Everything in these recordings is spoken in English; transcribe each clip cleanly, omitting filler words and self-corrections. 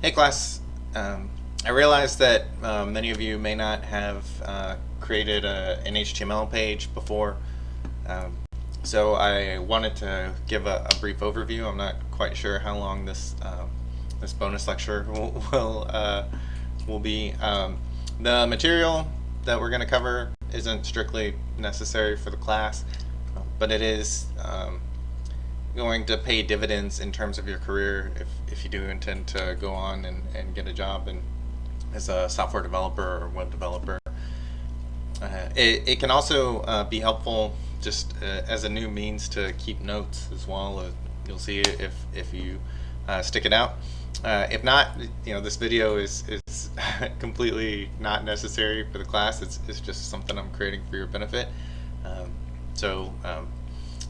Hey class, I realize that many of you may not have created an HTML page before, um, so I wanted to give a brief overview. I'm not quite sure how long this bonus lecture will be. The material that we're going to cover isn't strictly necessary for the class, but it is going to pay dividends in terms of your career if you do intend to go on and get a job as a software developer or web developer. It can also be helpful just as a new means to keep notes as well. You'll see if you stick it out. If not, this video is completely not necessary for the class. It's just something I'm creating for your benefit. So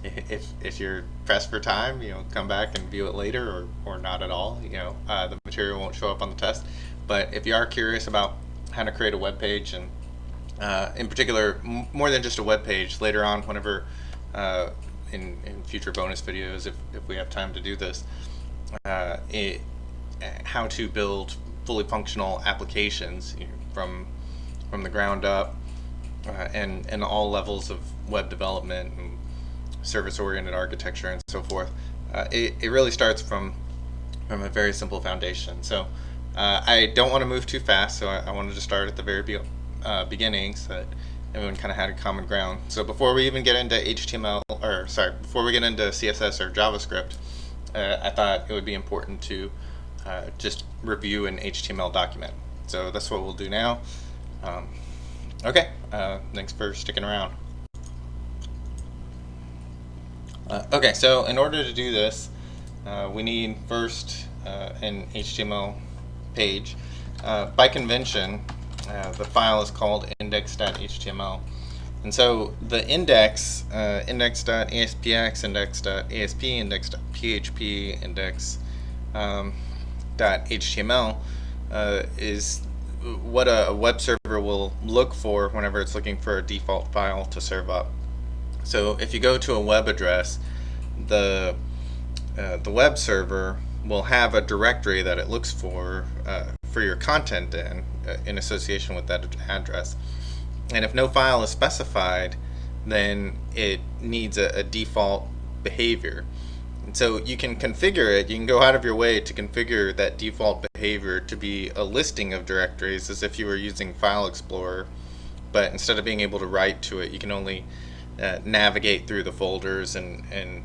if you're pressed for time, come back and view it later, or not at all. The material won't show up on the test. But if you are curious about how to create a web page, and in particular, more than just a web page, later on, whenever in future bonus videos, if we have time to do this, how to build fully functional applications from the ground up, and all levels of web development and service-oriented architecture and so forth. It really starts from a very simple foundation. So I don't want to move too fast, so I wanted to start at the very beginning so that everyone kind of had a common ground. So before we even get into before we get into CSS or JavaScript, I thought it would be important to just review an HTML document. So that's what we'll do now. Okay, thanks for sticking around. Okay, so in order to do this, we need first an HTML page. By convention, the file is called index.html. And so the index, index.aspx, index.asp, index.php, index.html is what a web server will look for whenever it's looking for a default file to serve up. So if you go to a web address, the web server will have a directory that it looks for your content in association with that address. And if no file is specified, then it needs a default behavior. And so you can configure it. You can go out of your way to configure that default behavior to be a listing of directories as if you were using File Explorer. But instead of being able to write to it, you can only navigate through the folders and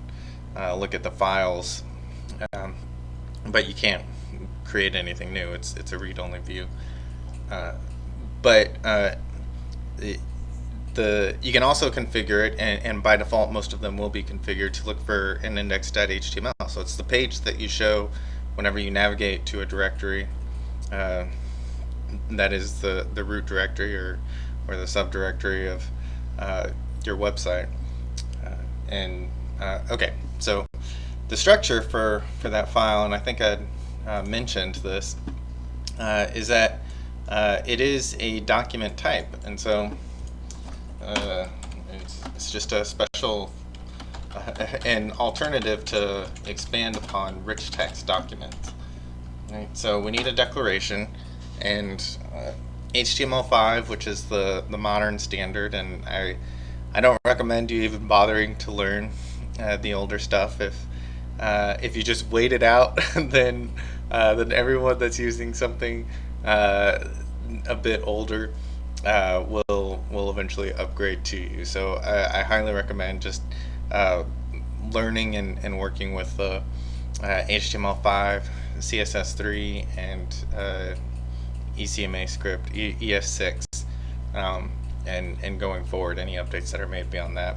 look at the files, but you can't create anything new. It's a read-only view. But you can also configure it, and by default most of them will be configured to look for an index.html. So it's the page that you show whenever you navigate to a directory that is the root directory or the subdirectory of your website. Okay, so the structure for that file, and I think I mentioned this, is that it is a document type, and so it's just a special an alternative to expand upon rich text documents. Right? So we need a declaration, and HTML5, which is the modern standard, and I don't recommend you even bothering to learn the older stuff. If you just wait it out, then everyone that's using something a bit older will eventually upgrade to you. So I highly recommend just learning and working with the HTML5, CSS3, and ECMA script, ES6, and going forward, any updates that are made beyond that.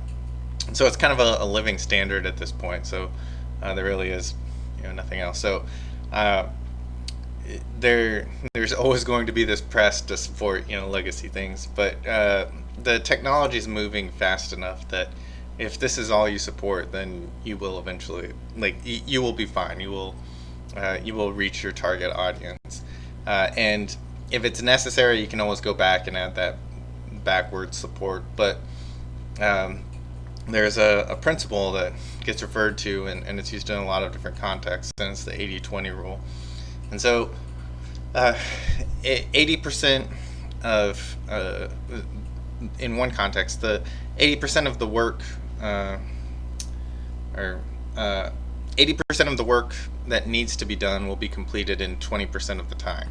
So it's kind of a living standard at this point. So there really is nothing else. So there's always going to be this press to support legacy things, but the technology is moving fast enough that if this is all you support, then you will eventually, you will be fine. You will reach your target audience, and if it's necessary, you can always go back and add that backward support. But there's a principle that gets referred to, and it's used in a lot of different contexts, and it's the 80-20 rule. And so 80% of in one context, the 80% of the work, or 80% of the work that needs to be done will be completed in 20% of the time.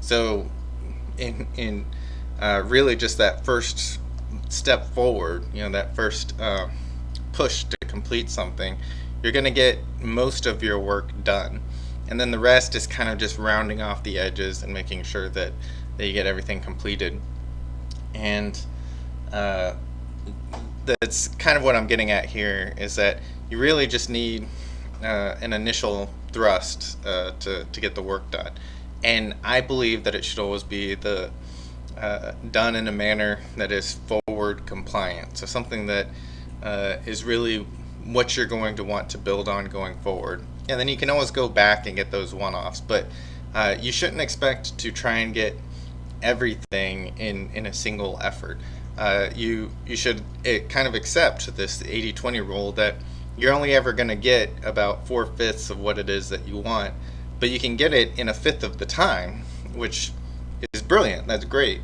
So, in really just that first step forward, that first push to complete something, you're going to get most of your work done. And then the rest is kind of just rounding off the edges and making sure that you get everything completed. And that's kind of what I'm getting at here, is that you really just need an initial thrust to get the work done. And I believe that it should always be done in a manner that is forward compliant. So something that is really what you're going to want to build on going forward. And then you can always go back and get those one-offs, but you shouldn't expect to try and get everything in a single effort. You should kind of accept this 80-20 rule, that you're only ever going to get about 4/5 of what it is that you want, but you can get it in 1/5 of the time, which is brilliant. That's great.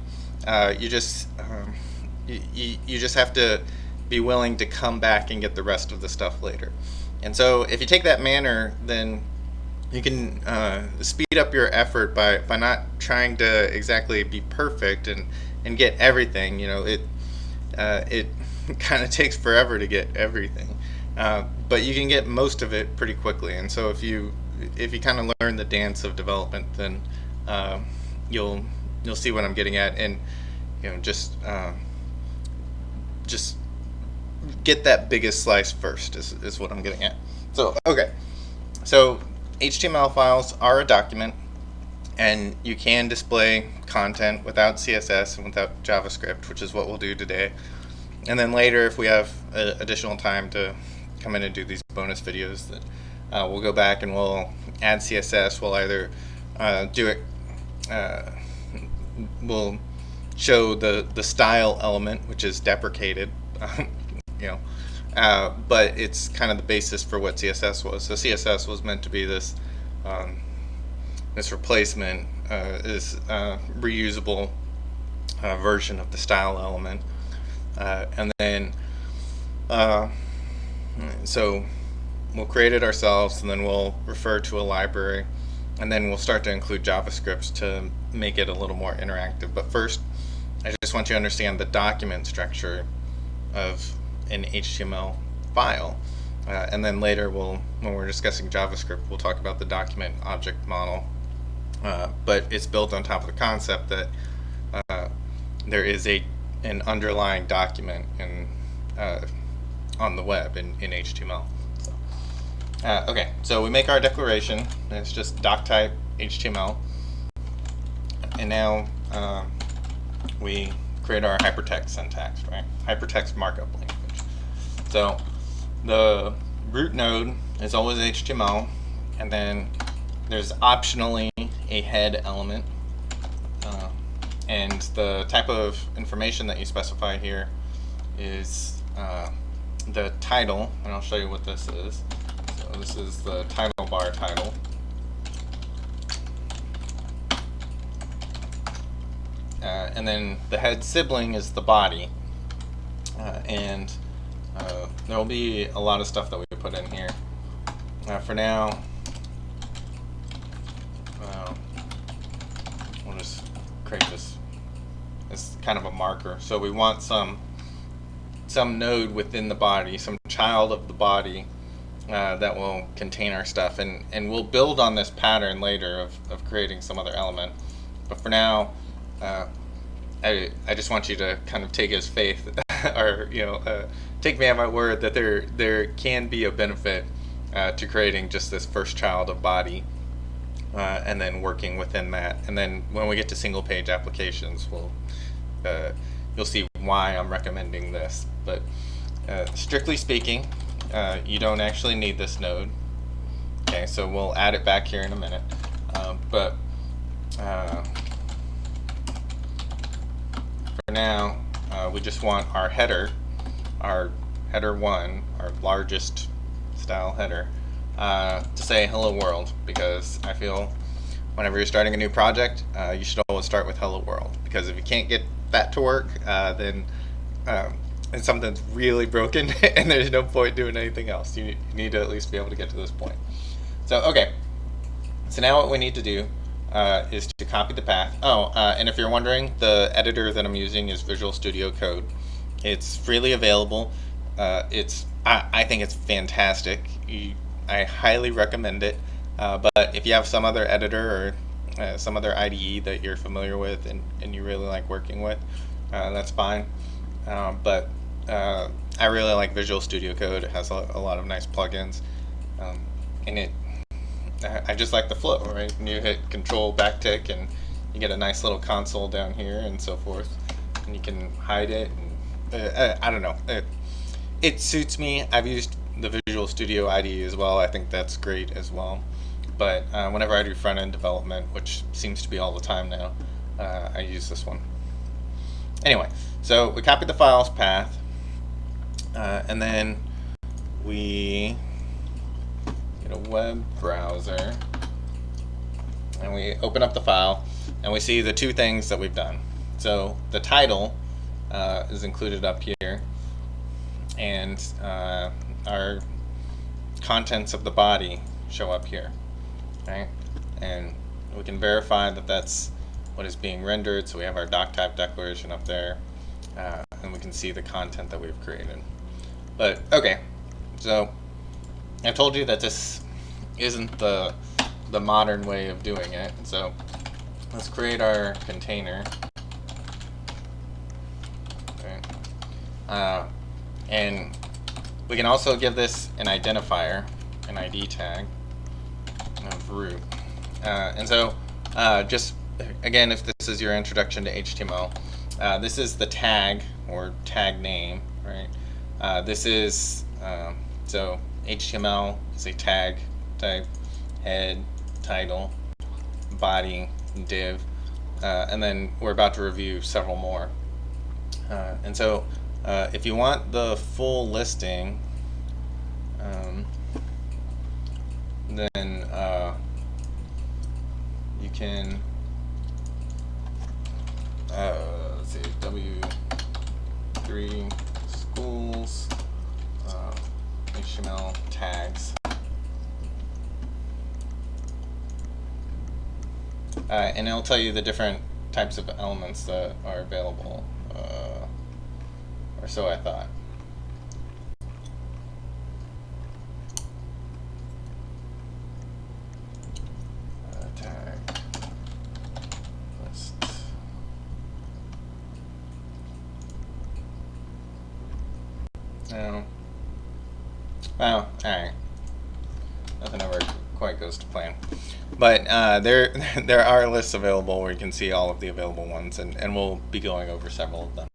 You just have to be willing to come back and get the rest of the stuff later. And so if you take that manner, then you can speed up your effort by not trying to exactly be perfect and get everything. It kind of takes forever to get everything, but you can get most of it pretty quickly. And so if you kind of learn the dance of development, then you'll see what I'm getting at, and just get that biggest slice first is what I'm getting at. So okay, so HTML files are a document, and you can display content without CSS and without JavaScript, which is what we'll do today. And then later, if we have additional time to come in and do these bonus videos, that we'll go back and we'll add CSS. We'll either do it, we'll show the style element, which is deprecated, but it's kind of the basis for what CSS was. So CSS was meant to be this replacement, this reusable version of the style element, and then so we'll create it ourselves, and then we'll refer to a library, and then we'll start to include JavaScript to make it a little more interactive. But first, I just want you to understand the document structure of an HTML file, and then later when we're discussing JavaScript, we'll talk about the document object model, but it's built on top of the concept that there is an underlying document on the web in HTML. Okay, so we make our declaration, and it's just doc type HTML, and now we create our hypertext syntax, right? Hypertext markup language. So the root node is always HTML, and then there's optionally a head element, and the type of information that you specify here is the title, and I'll show you what this is. So this is the title bar title. And then the head sibling is the body, and there will be a lot of stuff that we put in here. For now, we'll just create this as kind of a marker. So we want some node within the body, some child of the body that will contain our stuff, and we'll build on this pattern later of creating some other element. But for now, I just want you to kind of take as faith, or take me at my word that there can be a benefit to creating just this first child of body, and then working within that. And then when we get to single page applications, you'll see why I'm recommending this. But strictly speaking, you don't actually need this node. Okay, so we'll add it back here in a minute. But for now, we just want our header 1, our largest style header, to say hello world, because I feel whenever you're starting a new project, you should always start with hello world, because if you can't get that to work, then and something's really broken and there's no point doing anything else. You need to at least be able to get to this point. So okay, so now what we need to do is to copy the path. And if you're wondering, the editor that I'm using is Visual Studio Code. It's freely available. I think it's fantastic. I highly recommend it. But if you have some other editor or some other IDE that you're familiar with and you really like working with, that's fine. But I really like Visual Studio Code. It has a lot of nice plugins, and I just like the flow, right? And you hit Control backtick, and you get a nice little console down here and so forth, and you can hide it. And, I don't know. It suits me. I've used the Visual Studio IDE as well. I think that's great as well. But whenever I do front-end development, which seems to be all the time now, I use this one. Anyway, so we copy the file's path, and then we get a web browser, and we open up the file, and we see the two things that we've done. So the title is included up here, and our contents of the body show up here, right? And we can verify that that's what is being rendered. So we have our doc type declaration up there, and we can see the content that we've created. But okay, so I told you that this isn't the modern way of doing it. So let's create our container. Okay. And we can also give this an identifier, an ID tag of root. And so just again, if this is your introduction to HTML, this is the tag or tag name, right? This is so HTML is a tag type, head, title, body, div, and then we're about to review several more. And so if you want the full listing, then you can let's see, W3 schools HTML tags, and it'll tell you the different types of elements that are available, or so I thought. Tag list. No. Well, alright. Nothing ever quite goes to plan. But there are lists available where you can see all of the available ones, and we'll be going over several of them.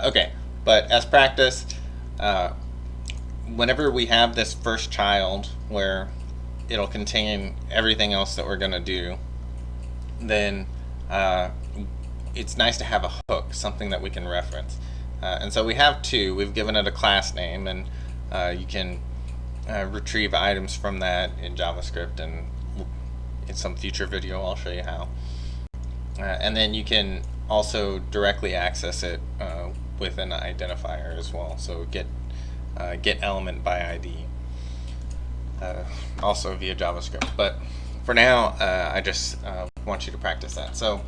Okay, but as practice, whenever we have this first child where it'll contain everything else that we're going to do, then it's nice to have a hook, something that we can reference. And so we have two. We've given it a class name, and you can retrieve items from that in JavaScript, and in some future video I'll show you how. And then you can also directly access it with an identifier as well. So get element by ID, also via JavaScript. But for now, I just want you to practice that. So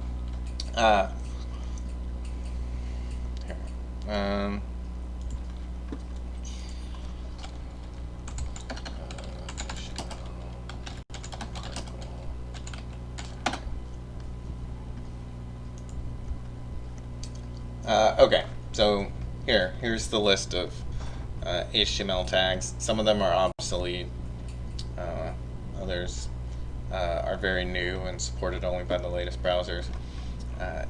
here. Okay, so here's the list of HTML tags. Some of them are obsolete. Others are very new and supported only by the latest browsers.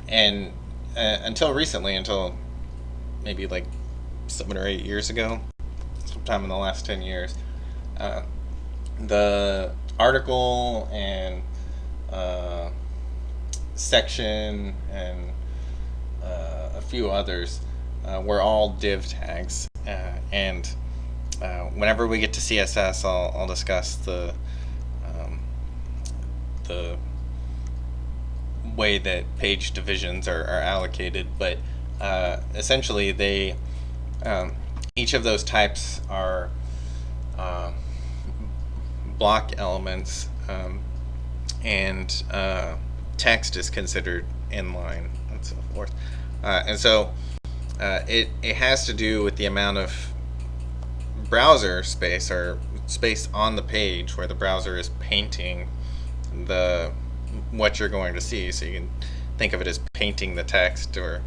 And until recently, until maybe like 7 or 8 years ago, sometime in the last 10 years, the article and section and a few others were all div tags, and whenever we get to CSS, I'll discuss the way that page divisions are allocated, but essentially they each of those types are block elements, and text is considered inline and so forth. And so it has to do with the amount of browser space or space on the page where the browser is painting what you're going to see. So you can think of it as painting the text, or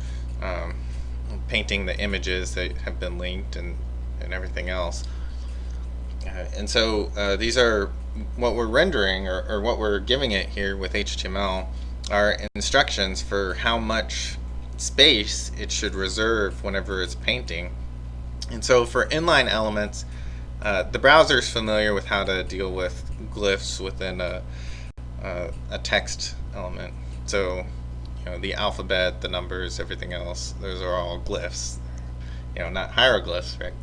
painting the images that have been linked, and everything else. And so these are what we're rendering, or what we're giving it here with HTML, are instructions for how much space it should reserve whenever it's painting. And so for inline elements, the browser is familiar with how to deal with glyphs within a text element. So the alphabet, the numbers, everything else, those are all glyphs. Not hieroglyphs, right?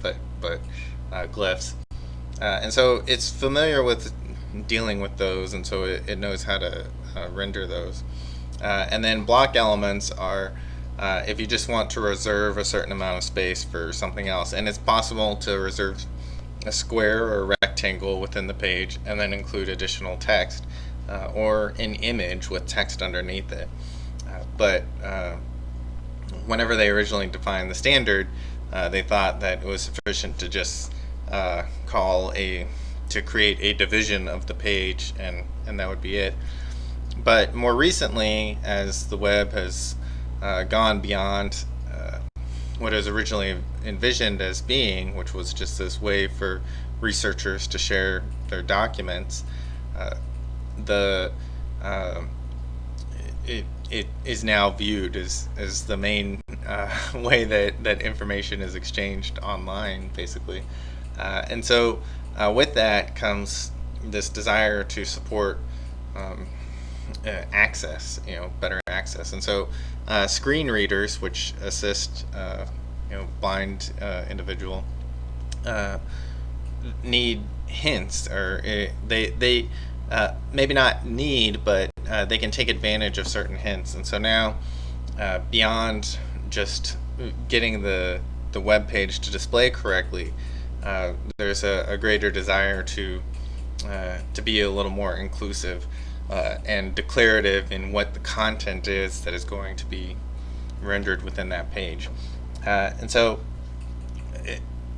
But glyphs. And so it's familiar with dealing with those, and so it knows how to render those. And then block elements are if you just want to reserve a certain amount of space for something else. And it's possible to reserve a square or a rectangle within the page and then include additional text, or an image with text underneath it. But whenever they originally defined the standard, they thought that it was sufficient to just to create a division of the page, and that would be it. But more recently, as the web has gone beyond what is originally envisioned as being, which was just this way for researchers to share their documents, it is now viewed as the main way that information is exchanged online, basically. And so with that comes this desire to support access, better access. And so screen readers, which assist blind individual, need hints, or they maybe not need, but they can take advantage of certain hints. And so now, beyond just getting the web page to display correctly, there's a greater desire to be a little more inclusive and declarative in what the content is that is going to be rendered within that page. And so,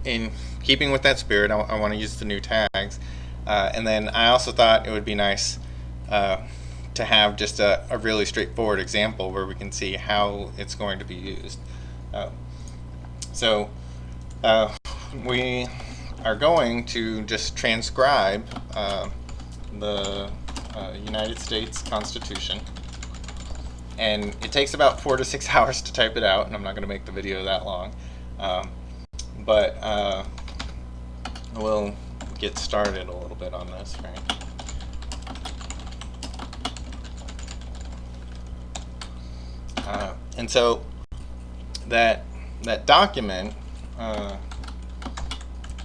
in keeping with that spirit, I want to use the new tags. And then I also thought it would be nice to have just a really straightforward example where we can see how it's going to be used. So we are going to just transcribe the United States Constitution, and it takes about 4 to 6 hours to type it out, and I'm not going to make the video that long, but we'll get started a little bit on this, right? And so that document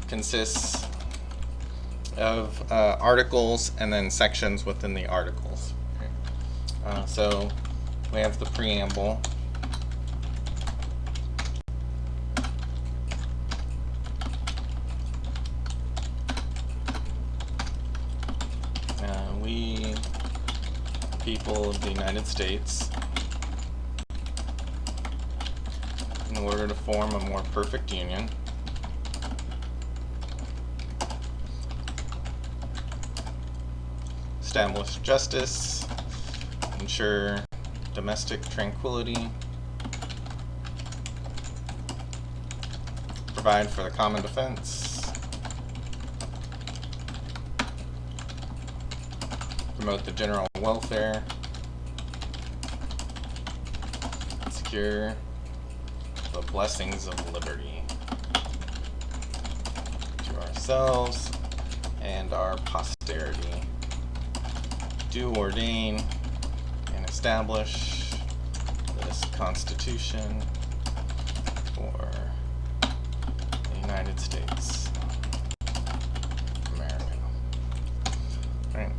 consists of articles and then sections within the articles. Okay. So we have the preamble. We, people of the United States, in order to form a more perfect union, establish justice, ensure domestic tranquility, provide for the common defense, promote the general welfare, secure the blessings of liberty to ourselves and our posterity. Do ordain and establish this Constitution for the United States of America. Right.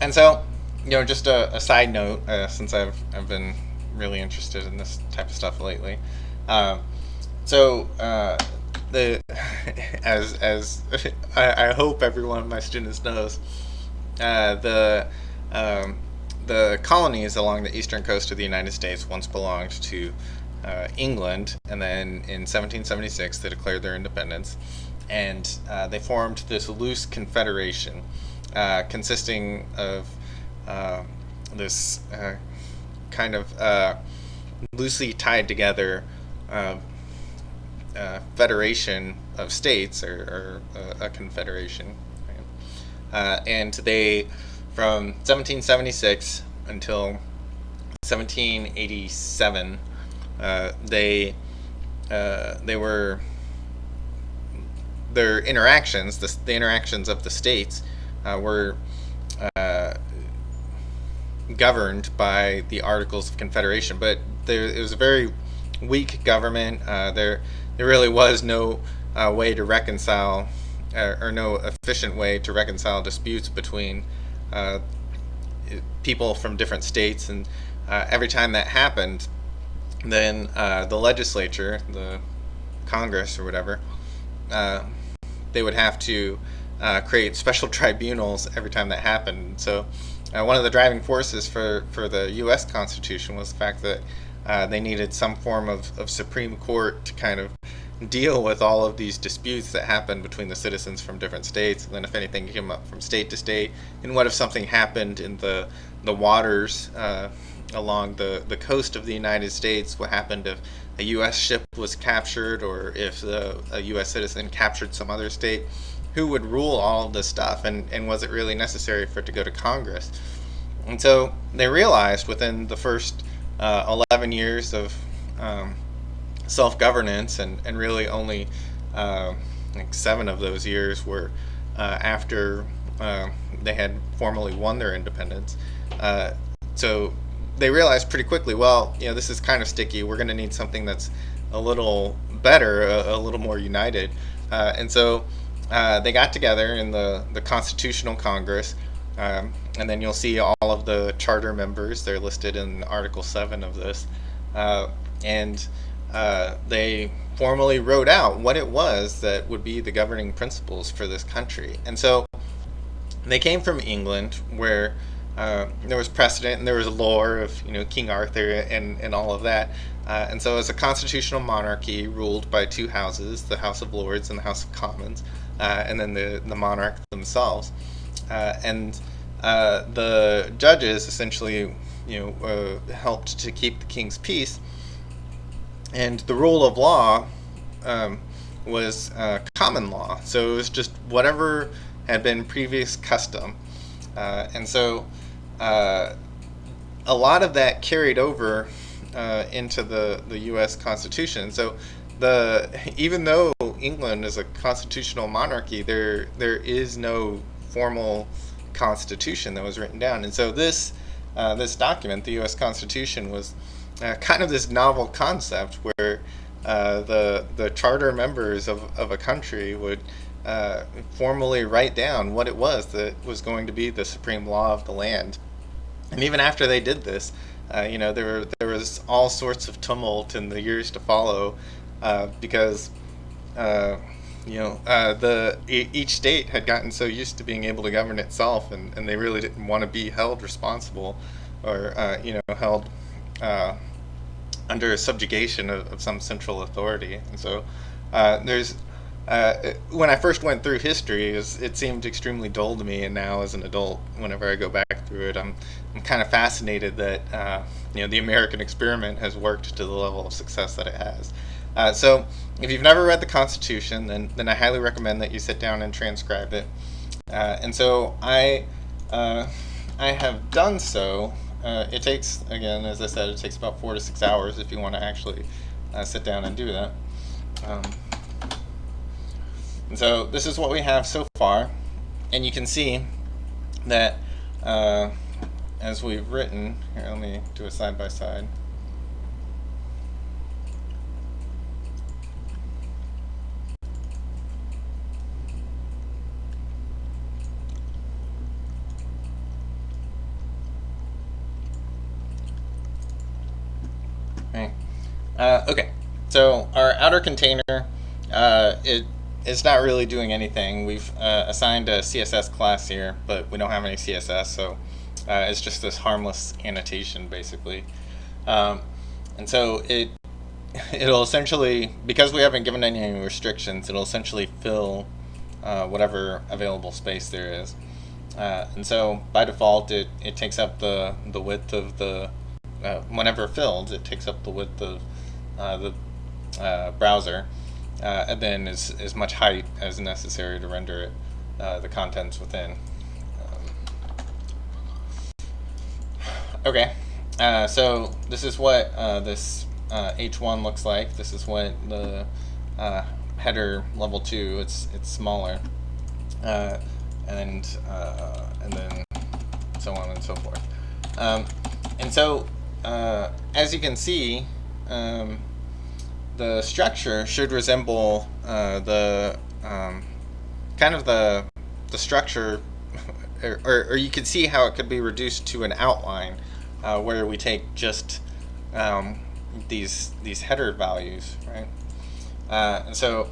And so just a side note, since I've been really interested in this type of stuff lately. Uh, so the as I hope every one of my students knows, uh, the um, the colonies along the eastern coast of the United States once belonged to England, and then in 1776 they declared their independence, and they formed this loose confederation consisting of uh, this kind of loosely tied together uh, federation of states, or a confederation. And they, from 1776 until 1787, they were their interactions, the interactions of the states, were governed by the Articles of Confederation. But it was a very weak government. There really was no way to reconcile, or no efficient way to reconcile disputes between people from different states. And every time that happened, then the legislature, the Congress or whatever, they would have to create special tribunals every time that happened. So one of the driving forces for the U.S. Constitution was the fact that they needed some form of Supreme Court to kind of deal with all of these disputes that happened between the citizens from different states. And then if anything came up from state to state, and what if something happened in the waters along the coast of the United States? What happened if a U.S. ship was captured, or if a U.S. citizen captured some other state? Who would rule all of this stuff, and was it really necessary for it to go to Congress? And so they realized within the first 11 years of self-governance, and really only like 7 of those years were after they had formally won their independence. So they realized pretty quickly, well, this is kind of sticky. We're going to need something that's a little better, a little more united. And so they got together in the Constitutional Congress, and then you'll see all of the charter members. They're listed in Article 7 of this. And they formally wrote out what it was that would be the governing principles for this country. And so they came from England, where there was precedent and there was lore of King Arthur and all of that. And so as a constitutional monarchy ruled by 2 houses, the House of Lords and the House of Commons, and then the monarch themselves, and the judges essentially helped to keep the king's peace. And the rule of law was common law, so it was just whatever had been previous custom. And so a lot of that carried over into the U.S. Constitution. So even though England is a constitutional monarchy, there is no formal constitution that was written down. And so this document, the U.S. Constitution, was kind of this novel concept where the charter members of a country would formally write down what it was that was going to be the supreme law of the land. And even after they did this, there was all sorts of tumult in the years to follow, because each state had gotten so used to being able to govern itself, and they really didn't want to be held responsible, or held under subjugation of some central authority. And so when I first went through history, it seemed extremely dull to me, and now as an adult, whenever I go back through it, I'm kind of fascinated that the American experiment has worked to the level of success that it has. So if you've never read the Constitution, then I highly recommend that you sit down and transcribe it. And so I have done so. It takes, again, as I said, it takes about 4 to 6 hours if you want to actually sit down and do that. And so this is what we have so far, and you can see that as we've written, here, let me do a side-by-side. Right. Okay. So our outer container, it's not really doing anything. We've assigned a CSS class here, but we don't have any CSS, so it's just this harmless annotation basically. And so it'll essentially, because we haven't given any restrictions, it'll essentially fill whatever available space there is. And so by default, it takes up the width of the whenever filled, it takes up the width of the browser, and then is as much height as necessary to render it the contents within. Okay, so this is what this H1 looks like. This is what the header level 2. It's smaller, and then so on and so forth. And so as you can see, the structure should resemble the kind of the structure, or you can see how it could be reduced to an outline, where we take just these header values, right? And so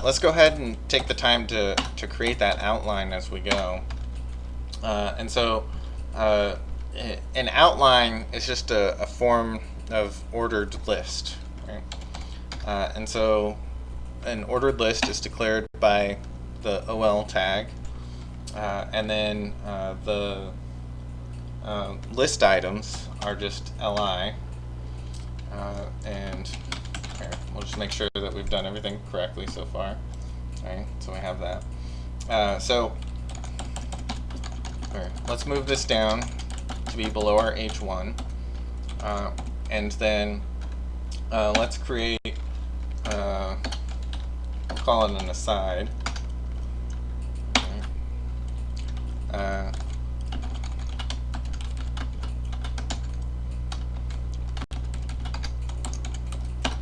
let's go ahead and take the time to create that outline as we go. And so an outline is just a form of ordered list, right? And so an ordered list is declared by the OL tag, and then the list items are just li, and here, we'll just make sure that we've done everything correctly so far. Right, so we have that. So let's move this down to be below our H1, and then let's create, we'll call it an aside.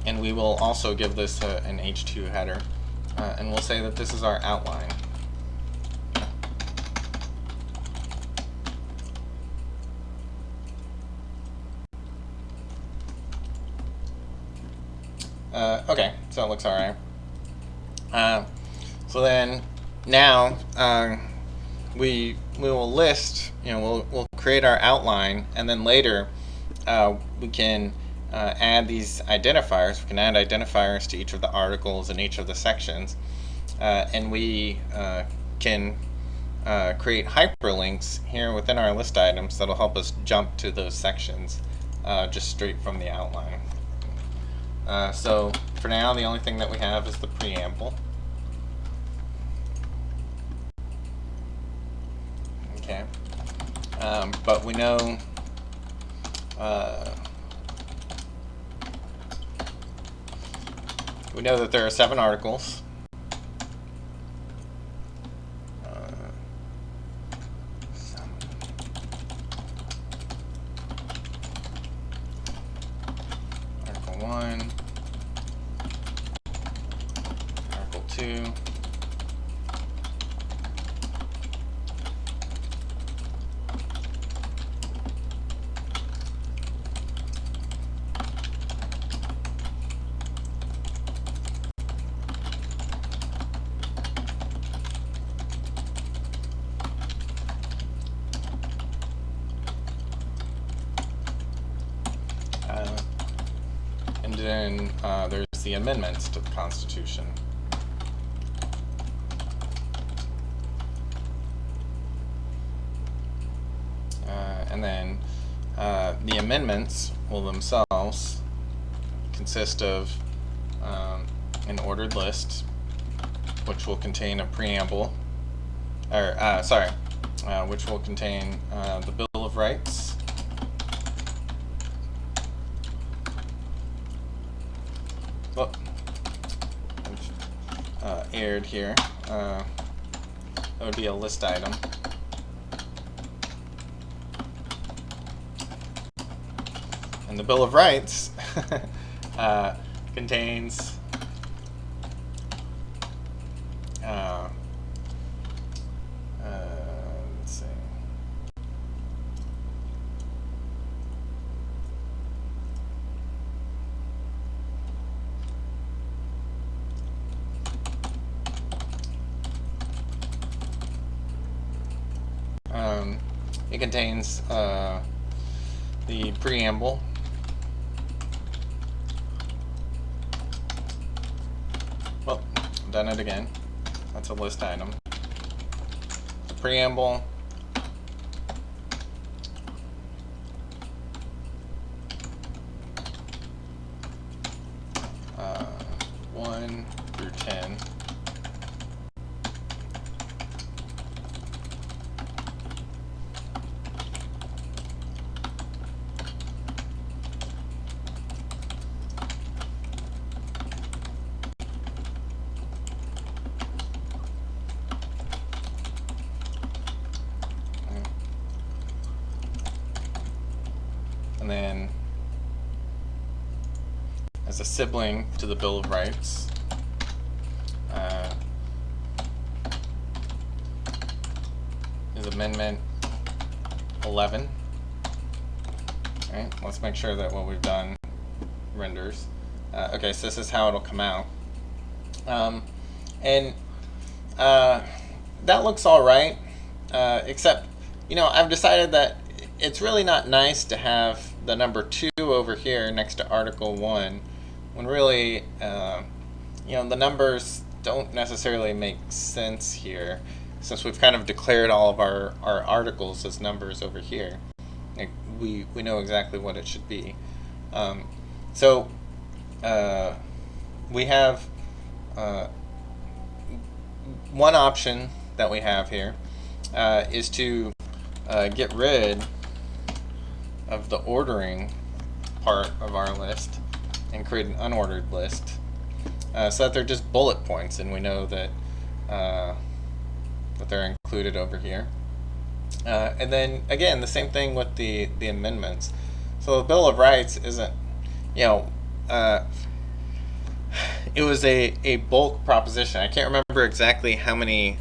And we will also give this an H2 header, and we'll say that this is our outline. Okay, so it looks all right. So then now we will list, we'll create our outline, and then later we can add these identifiers. We can add identifiers to each of the articles and each of the sections, and we can create hyperlinks here within our list items that'll help us jump to those sections just straight from the outline. So for now, the only thing that we have is the preamble. Okay, but we know that there are 7 articles. Article 1, Article 2, and then there's the amendments to the Constitution. And then the amendments will themselves consist of an ordered list, which will contain a preamble, or which will contain the Bill of Rights, aired here. That would be a list item. And the Bill of Rights contains let's see. it contains the preamble, well, I've done it again, that's a list item, the preamble, uh, 1 through 10, and then as a sibling to the Bill of Rights, is Amendment 11. Alright, let's make sure that what we've done renders. Okay, so this is how it'll come out. And that looks alright, except, you know, I've decided that it's really not nice to have the number 2 over here next to Article 1, when really, you know, the numbers don't necessarily make sense here, since we've kind of declared all of our articles as numbers over here. Like, we know exactly what it should be. So we have one option that we have here is to get rid of the ordering part of our list and create an unordered list, so that they're just bullet points and we know that that they're included over here. And then again, the same thing with the amendments. So the Bill of Rights isn't, you know, it was a bulk proposition. I can't remember exactly how many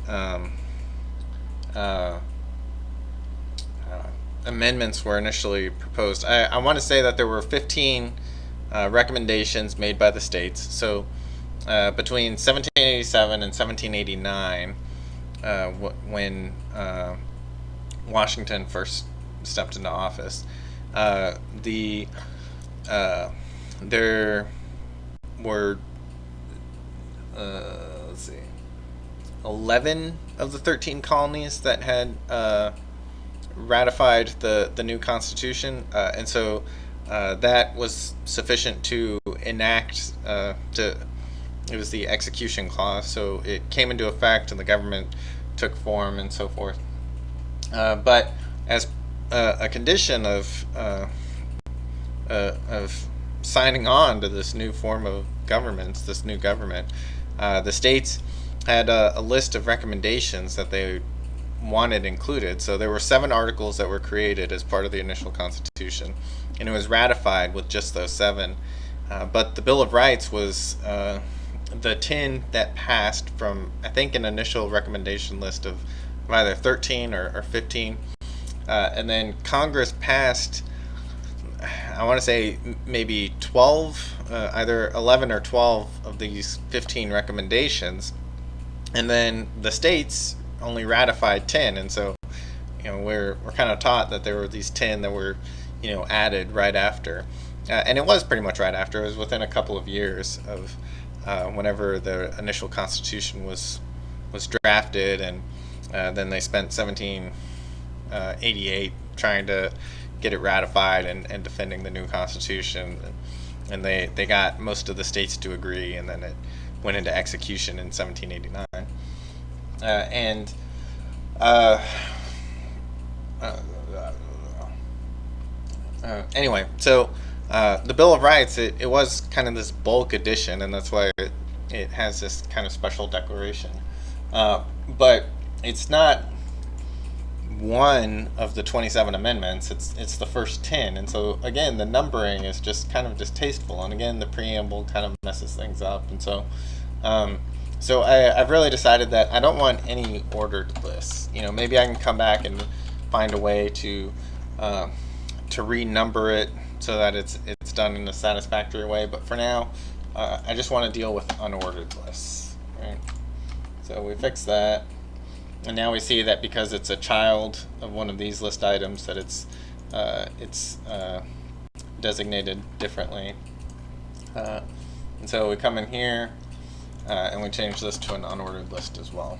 amendments were initially proposed. I want to say that there were 15 recommendations made by the states. So between 1787 and 1789, when Washington first stepped into office, there were 11 of the 13 colonies that had ratified the new Constitution, and so that was sufficient to enact. It was the execution clause, so it came into effect and the government took form and so forth. But as a condition of signing on to this new form of government, the states had a list of recommendations that they wanted included. So there were 7 articles that were created as part of the initial Constitution, and it was ratified with just those 7. But the Bill of Rights was the 10 that passed from, I think, an initial recommendation list of either 13 or 15. And then Congress passed, I want to say maybe 12, either 11 or 12 of these 15 recommendations. And then the states only ratified 10, and so, you know, we're kind of taught that there were these 10 that were, you know, added right after, and it was pretty much right after. It was within a couple of years of whenever the initial Constitution was drafted, and then they spent 1788 trying to get it ratified and defending the new Constitution, and they got most of the states to agree, and then it went into execution in 1789. Anyway, so the Bill of Rights, it was kind of this bulk edition, and that's why it has this kind of special declaration. But it's not one of the 27 amendments. It's the first 10, and so again, the numbering is just kind of distasteful, and again, the preamble kind of messes things up, and so I've really decided that I don't want any ordered lists. You know, maybe I can come back and find a way to renumber it so that it's done in a satisfactory way. But for now, I just want to deal with unordered lists. Right? So we fix that, And now we see that because it's a child of one of these list items, that it's designated differently. And so we come in here and we change this to an unordered list as well.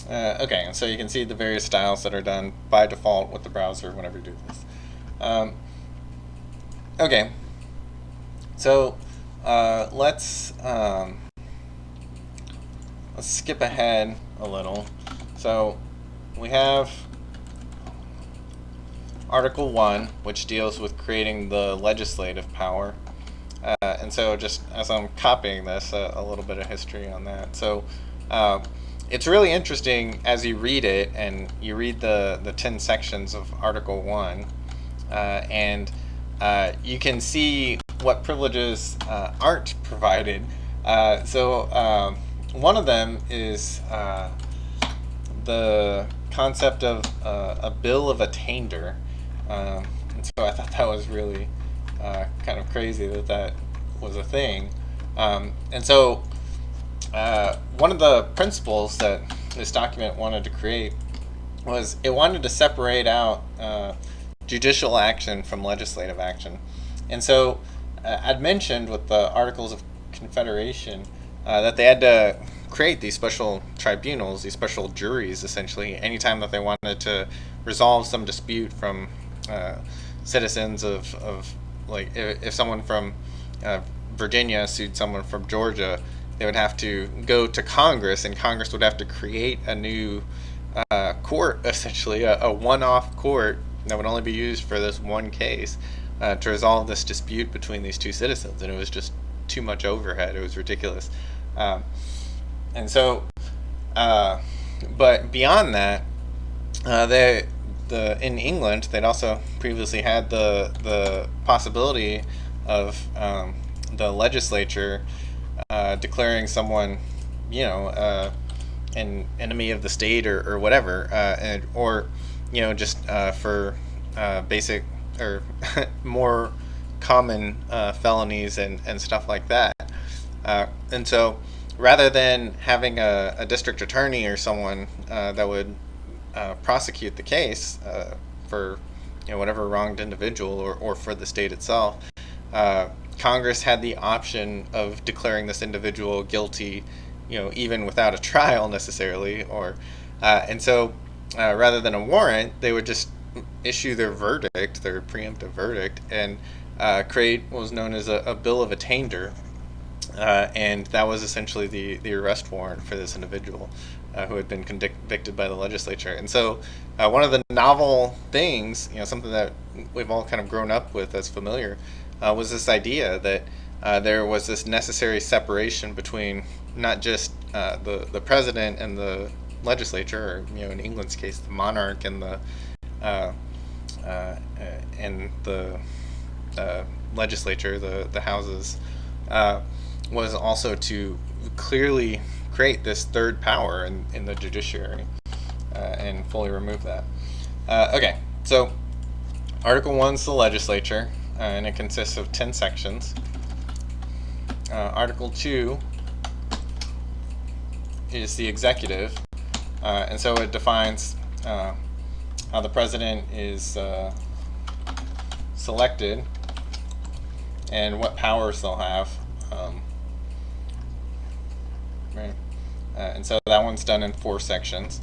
Okay, and so you can see the various styles that are done by default with the browser whenever you do this. Okay, so let's skip ahead a little. So we have Article 1, which deals with creating the legislative power. And so just as I'm copying this, a little bit of history on that. So it's really interesting as you read it, and you read the 10 sections of Article 1, and you can see what privileges aren't provided. So one of them is the concept of a bill of attainder. And so I thought that was really kind of crazy that was a thing. And so one of the principles that this document wanted to create was it wanted to separate out judicial action from legislative action. And so I'd mentioned with the Articles of Confederation that they had to create these special tribunals, these special juries, essentially, anytime that they wanted to resolve some dispute from citizens of like, if someone from Virginia sued someone from Georgia, they would have to go to Congress, and Congress would have to create a new court, essentially, a one-off court that would only be used for this one case to resolve this dispute between these two citizens. And it was just too much overhead. It was ridiculous. And so, but beyond that, in England, they'd also previously had the possibility of the legislature declaring someone, an enemy of the state or whatever, or just for basic or more common felonies and stuff like that. And so, rather than having a district attorney or someone that would prosecute the case for whatever wronged individual or for the state itself, Congress had the option of declaring this individual guilty, even without a trial necessarily, and so rather than a warrant, they would just issue their verdict, their preemptive verdict, and create what was known as a bill of attainder, and that was essentially the arrest warrant for this individual who had been convicted by the legislature. And so one of the novel things, something that we've all kind of grown up with as familiar, was this idea that there was this necessary separation between not just the president and the legislature, or in England's case, the monarch and the legislature, the houses, was also to clearly create this third power in the judiciary and fully remove that. Okay, so Article 1 is the legislature, and it consists of 10 sections. Article 2 is the executive, and so it defines how the president is selected and what powers they'll have. Right. And so that one's done in 4 sections.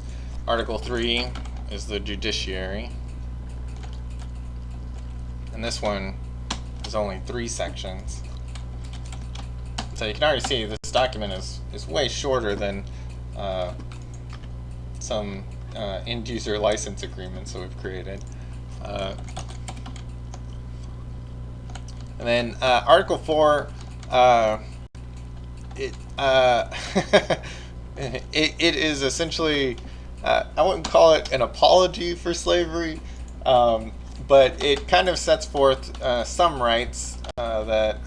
Article 3 is the judiciary, and this one is only 3 sections. So you can already see this document is way shorter than some end-user license agreements that we've created. And then Article 4, it is essentially, I wouldn't call it an apology for slavery, but it kind of sets forth some rights that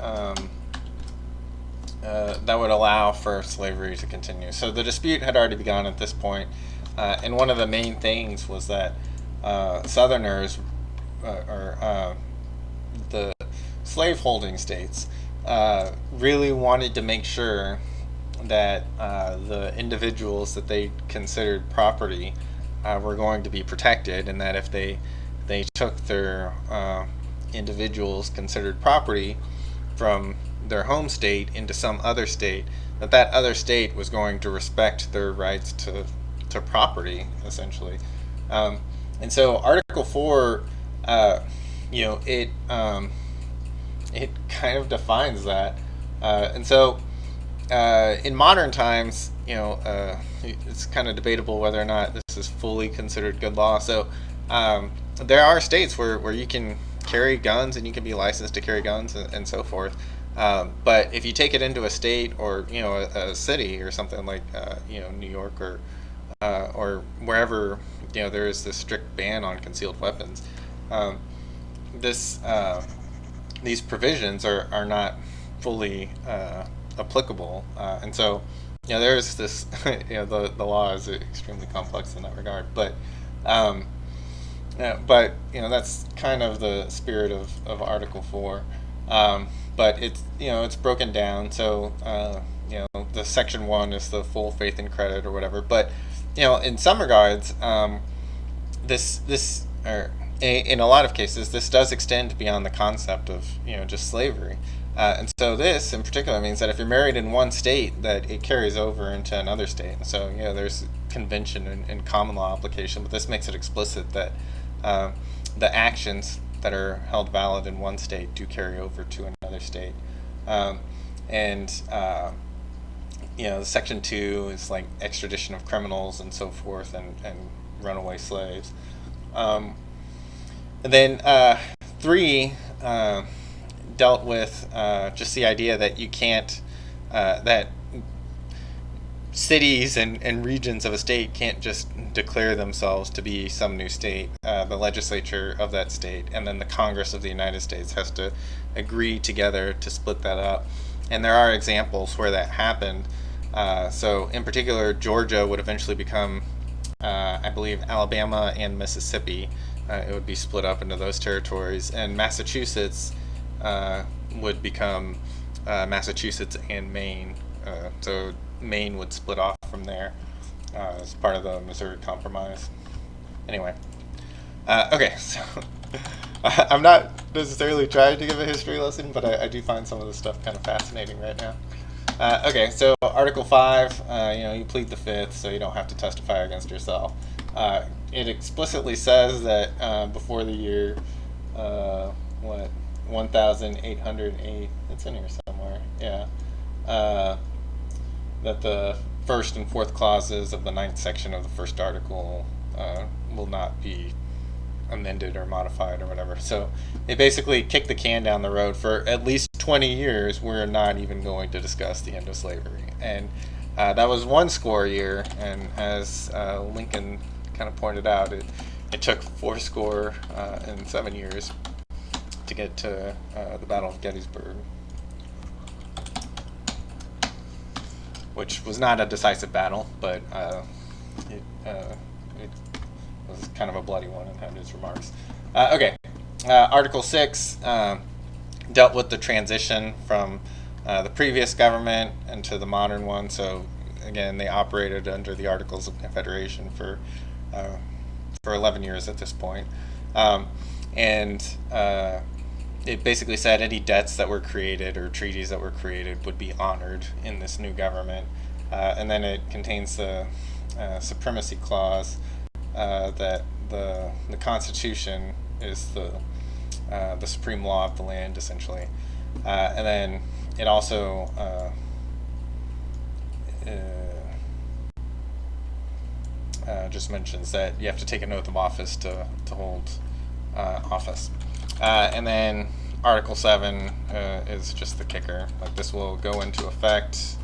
would allow for slavery to continue. So the dispute had already begun at this point, and one of the main things was that Southerners, or the slaveholding states, really wanted to make sure that the individuals that they considered property were going to be protected, and that if they took their individuals considered property from their home state into some other state, that other state was going to respect their rights to property, essentially. And so Article 4, it kind of defines that. And so in modern times, it's kind of debatable whether or not this is fully considered good law. So there are states where you can carry guns and you can be licensed to carry guns and so forth. But if you take it into a state or a city or something like New York or wherever there is this strict ban on concealed weapons, these provisions are not fully applicable, and so there's this the law is extremely complex in that regard, but that's kind of the spirit of Article 4. But it's broken down. So the Section 1 is the full faith and credit or whatever. But in some regards, in a lot of cases, this does extend beyond the concept of just slavery. And so this in particular means that if you're married in one state, that it carries over into another state. And so there's convention and common law application, but this makes it explicit that the actions that are held valid in one state do carry over to another state. Section 2 is like extradition of criminals and so forth, and runaway slaves. And then 3 dealt with just the idea that you can't, that cities and regions of a state can't just declare themselves to be some new state. The legislature of that state and then the Congress of the United States has to agree together to split that up. And there are examples where that happened. So in particular, Georgia would eventually become, I believe, Alabama and Mississippi. It would be split up into those territories. And Massachusetts would become Massachusetts and Maine. So Maine would split off from there as part of the Missouri Compromise. Anyway, okay, so I'm not necessarily trying to give a history lesson, but I do find some of this stuff kind of fascinating right now. Okay, so Article 5, you plead the fifth, so you don't have to testify against yourself. It explicitly says that before the year, 1808, it's in here somewhere, yeah, that the first and fourth clauses of the 9th section of the first article will not be amended or modified or whatever. So they basically kicked the can down the road for at least 20 years. We're not even going to discuss the end of slavery. And that was 1 year, and as Lincoln kind of pointed out, it took 7 years to get to the Battle of Gettysburg, which was not a decisive battle, but it was kind of a bloody one and had its remarks. Okay, Article 6 dealt with the transition from the previous government into the modern one. So again, they operated under the Articles of Confederation for 11 years at this point. And it basically said any debts that were created or treaties that were created would be honored in this new government. And then it contains the supremacy clause that the Constitution is the supreme law of the land, essentially. And then it also just mentions that you have to take an oath of office to hold office. And then Article 7 is just the kicker. Like, this will go into effect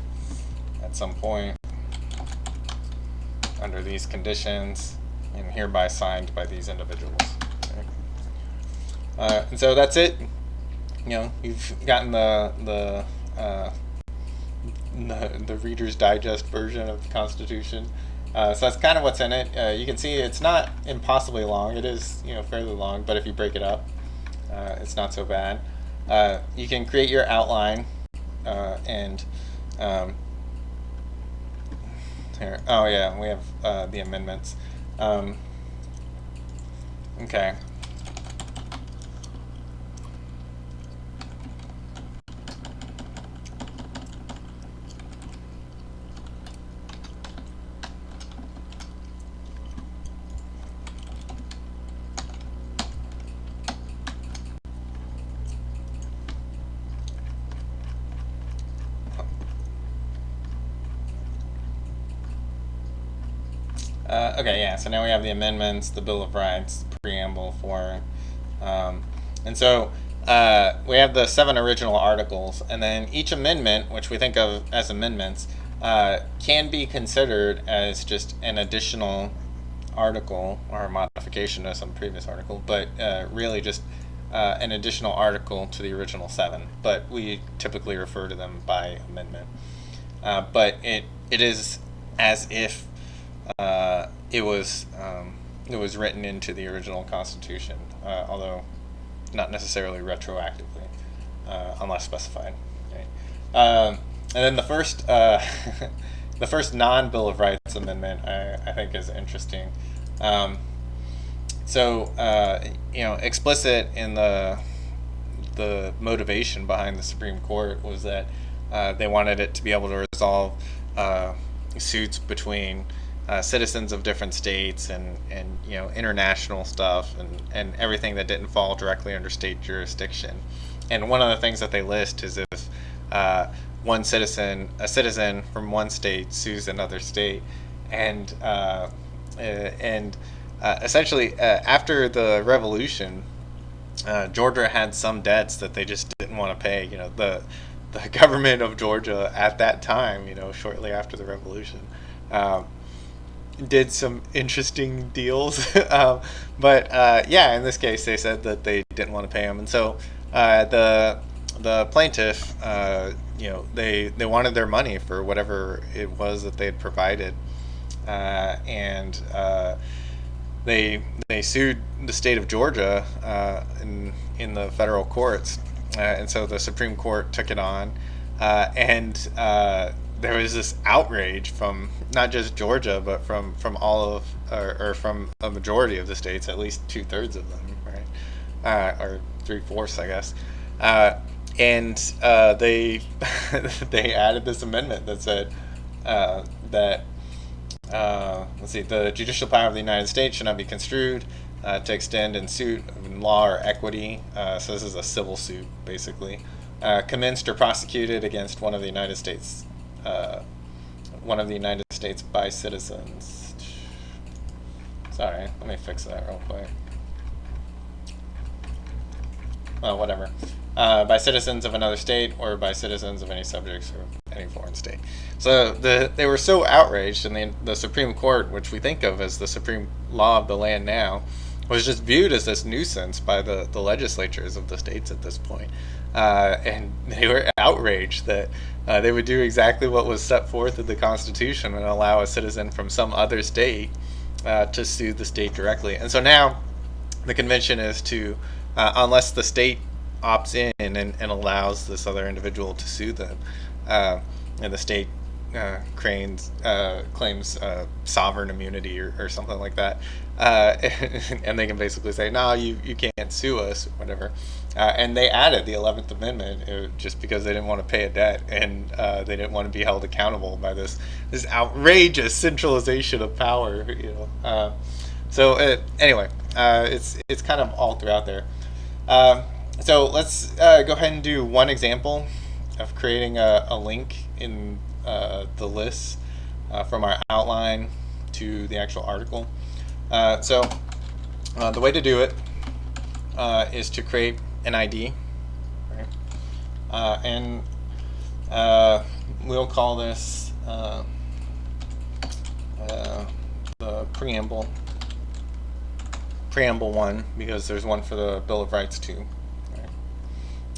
at some point under these conditions and hereby signed by these individuals. Okay. And so that's it. You've gotten the Reader's Digest version of the Constitution. So that's kind of what's in it. You can see it's not impossibly long. It is, fairly long, but if you break it up, it's not so bad. you can create your outline and here. Oh yeah, we have the amendments. Okay. Okay, yeah, so now we have the amendments, the Bill of Rights, preamble for, and so we have the 7 original articles, and then each amendment, which we think of as amendments, can be considered as just an additional article or a modification of some previous article, but really just an additional article to the original 7, but we typically refer to them by amendment. But it is as if it was written into the original Constitution, although not necessarily retroactively, unless specified. Right? And then the first the first non-Bill of Rights amendment I think is interesting. Explicit in the motivation behind the Supreme Court was that they wanted it to be able to resolve suits between citizens of different states and international stuff and everything that didn't fall directly under state jurisdiction. And one of the things that they list is if a citizen from one state sues another state, and essentially after the Revolution, Georgia had some debts that they just didn't want to pay. The government of Georgia at that time, shortly after the Revolution, did some interesting deals. But in this case, they said that they didn't want to pay them, and so the plaintiff, they wanted their money for whatever it was that they had provided, and they sued the state of Georgia in the federal courts, and so the Supreme Court took it on, and there was this outrage from not just Georgia, but from all of or from a majority of the states, at least 2/3 of them, right, or 3/4, I guess, and they they added this amendment that said that. The judicial power of the United States should not be construed to extend in suit in law or equity. So this is a civil suit, basically, commenced or prosecuted against one of the United States by citizens. Sorry, let me fix that real quick. Whatever. By citizens of another state or by citizens of any subjects or any foreign state. So they were so outraged, and the Supreme Court, which we think of as the supreme law of the land now, was just viewed as this nuisance by the legislatures of the states at this point. And they were outraged that they would do exactly what was set forth in the Constitution and allow a citizen from some other state to sue the state directly. And so now the convention is to, unless the state opts in and allows this other individual to sue them, and the state claims sovereign immunity or something like that, and they can basically say, no, you can't sue us, whatever. And they added the 11th Amendment just because they didn't want to pay a debt, and they didn't want to be held accountable by this outrageous centralization of power. Anyway, it's kind of all throughout there. So let's go ahead and do one example of creating a link in the list from our outline to the actual article. The way to do it is to create an ID, right? And we'll call this the preamble 1, because there's one for the Bill of Rights too.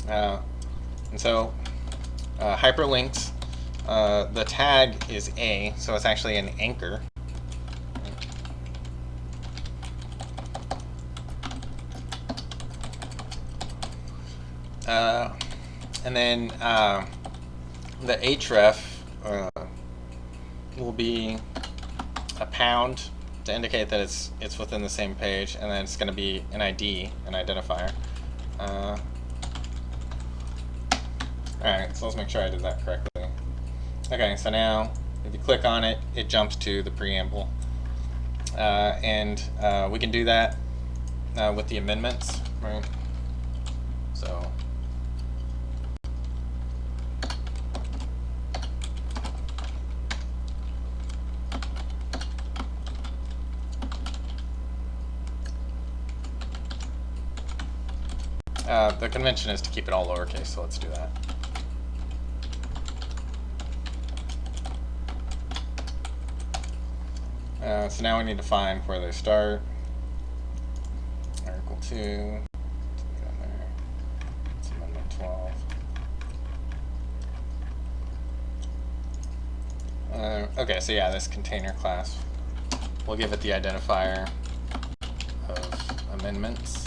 And so hyperlinks, the tag is A, so it's actually an anchor. And then the href will be a pound to indicate that it's within the same page, and then it's going to be an ID, an identifier. Alright, so let's make sure I did that correctly. Okay, so now if you click on it, it jumps to the preamble. And we can do that with the amendments, right? So the convention is to keep it all lowercase, so let's do that. So now we need to find where they start. Article 2. It's Amendment 12. Okay, so yeah, this container class, we'll give it the identifier of amendments.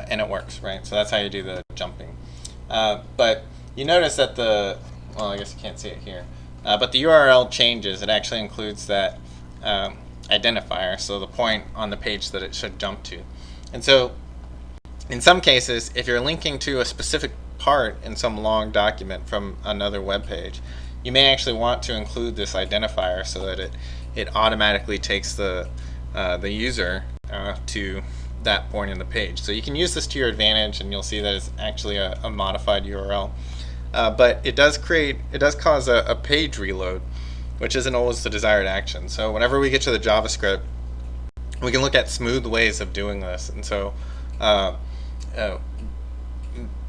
And it works, right? So that's how you do the jumping. But you notice that well, I guess you can't see it here, but the URL changes. It actually includes that identifier, so the point on the page that it should jump to. And so in some cases, if you're linking to a specific part in some long document from another web page, you may actually want to include this identifier so that it automatically takes the user to that point in the page. So you can use this to your advantage, and you'll see that it's actually a modified URL. But it does cause a page reload, which isn't always the desired action. So whenever we get to the JavaScript, we can look at smooth ways of doing this. And so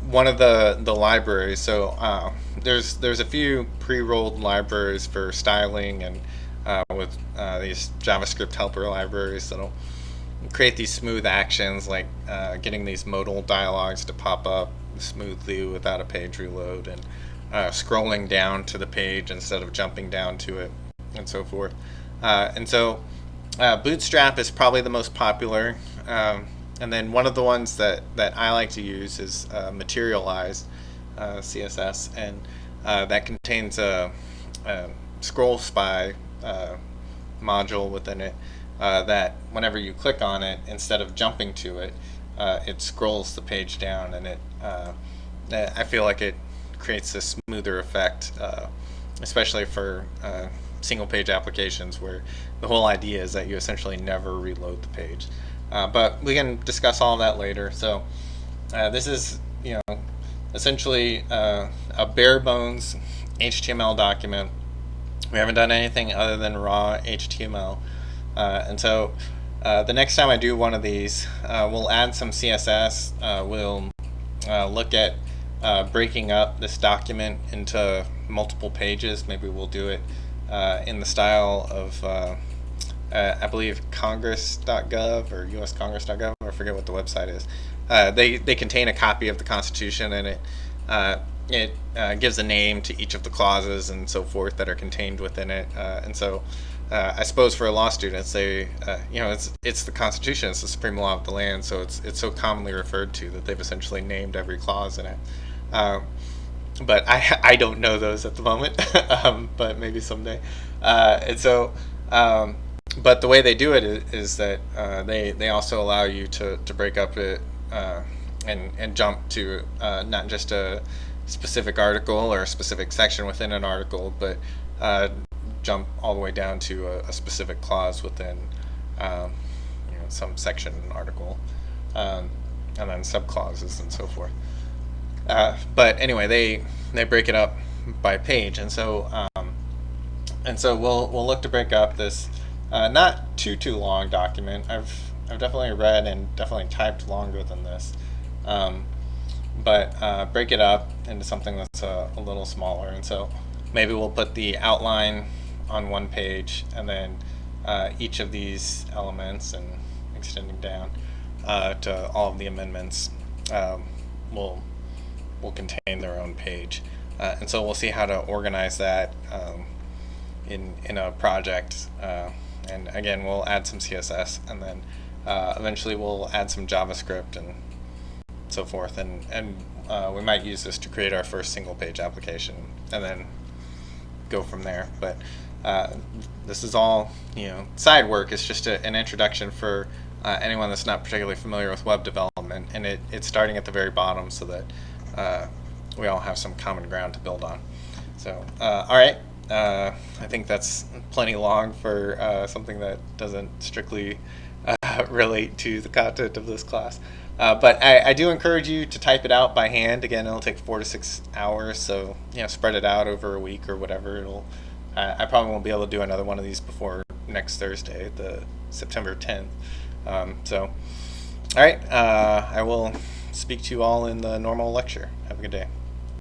one of the libraries, so there's a few pre-rolled libraries for styling and with these JavaScript helper libraries that'll create these smooth actions, like getting these modal dialogues to pop up smoothly without a page reload, and scrolling down to the page instead of jumping down to it, and so forth. And so Bootstrap is probably the most popular, and then one of the ones that I like to use is Materialized Css, and that contains a scroll spy module within it, that whenever you click on it, instead of jumping to it, it scrolls the page down, and I feel like it creates a smoother effect, especially for single page applications where the whole idea is that you essentially never reload the page. But we can discuss all of that later. So this is, essentially a bare bones HTML document. We haven't done anything other than raw HTML. And so the next time I do one of these, we'll add some CSS. We'll look at breaking up this document into multiple pages. Maybe we'll do it in the style of, I believe, congress.gov or uscongress.gov. I forget what the website is. They contain a copy of the Constitution, and it gives a name to each of the clauses and so forth that are contained within it. And so I suppose for law students, it's the Constitution, it's the supreme law of the land, so it's so commonly referred to that they've essentially named every clause in it. But I don't know those at the moment, but maybe someday. And so, but the way they do it is that they also allow you to break up it and jump to not just a specific article or a specific section within an article, but jump all the way down to a specific clause within some section in an article, and then subclauses and so forth. But anyway, they break it up by page, and so we'll look to break up this not too long document. I've definitely read and definitely typed longer than this, but break it up into something that's a little smaller. And so maybe we'll put the outline on one page, and then each of these elements, and extending down to all of the amendments, will contain their own page. And so we'll see how to organize that in a project. And again, we'll add some CSS, and then eventually we'll add some JavaScript and so forth, and we might use this to create our first single page application, and then go from there. But this is all, side work. It's just an introduction for anyone that's not particularly familiar with web development, and it's starting at the very bottom so that we all have some common ground to build on. So, all right. I think that's plenty long for something that doesn't strictly relate to the content of this class. But I do encourage you to type it out by hand. Again, it'll take 4 to 6 hours, so spread it out over a week or whatever. I probably won't be able to do another one of these before next Thursday, the September 10th. So, all right, I will speak to you all in the normal lecture. Have a good day.